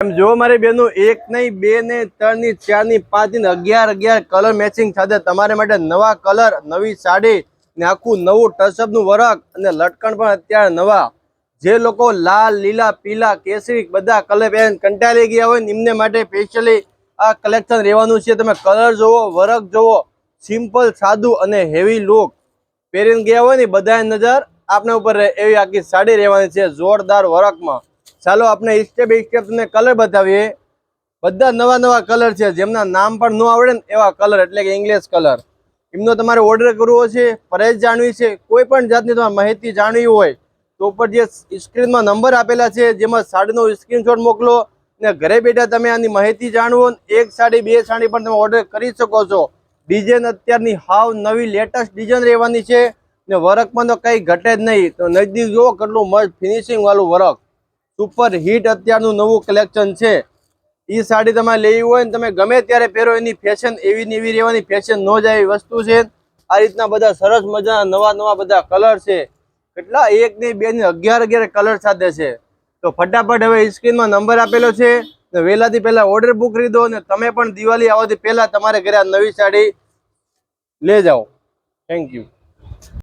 જો મારી બેનો એક નહીં બે ને ત્રણ ની ચાર ની પાંચ ની 11 કલર મેચિંગ સાથે તમારે માટે નવા કલર નવી સાડી ને આખું નવું ટચઅપ નું વર્ક અને લટકણ પણ અત્યારે નવા જે લોકો લાલ લીલા પીલા કેસરી બધા કલર પહેરીને કંટાળી ગયા હોય એમને માટે સ્પેશિયલી આ કલેક્શન રહેવાનું છે। તમે કલર જોવો વર્ક જોવો સિમ્પલ સાદું અને હેવી લુક પહેરીને ગયા હોય ને બધા નજર આપના ઉપર રહે એવી આખી સાડી રહેવાની છે જોરદાર વર્કમાં। ચાલો આપણે સ્ટેપ બાય સ્ટેપ તમને કલર બતાવીએ। બધા નવા કલર છે જેમના નામ પણ ન આવડે ને એવા કલર એટલે કે ઇંગ્લિશ કલર એમનો તમારે ઓર્ડર કરવો છે પ્રાઇસ જાણવી છે કોઈ પણ જાતની તમારે માહિતી જાણવી હોય તો ઉપર જે સ્ક્રીનમાં નંબર આપેલા છે જેમાં સાડીનો સ્ક્રીનશોટ મોકલો ને ઘરે બેઠા તમે આની માહિતી જાણવો એક સાડી બે સાડી પણ તમે ઓર્ડર કરી શકો છો। ડિઝાઇન અત્યારની હાવ નવી લેટેસ્ટ ડિઝાઇન રહેવાની છે ને વર્કમાં તો કંઈ ઘટે જ નહીં। તો નજદીક જુઓ કેટલું મસ્ત ફિનિશિંગ વાળું વર્ક સુપર હિટ અત્યારનું નવું કલેક્શન છે। એ સાડી તમારે લેવી હોય ને તમે ગમે ત્યારે પહેરો એની ફેશન એવી ને એવી રહેવાની ફેશન ન જાય એવી વસ્તુ છે। આ રીતના બધા સરસ મજાના નવા બધા કલર છે કેટલા એક ને બે ને 11 કલર સાથે છે। તો ફટાફટ હવે સ્ક્રીનમાં નંબર આપેલો છે વહેલાથી પહેલા ઓર્ડર બુક કરી દો અને તમે પણ દિવાળી આવવાથી પહેલા તમારે ઘરે આ નવી સાડી ले जाओ। Thank you.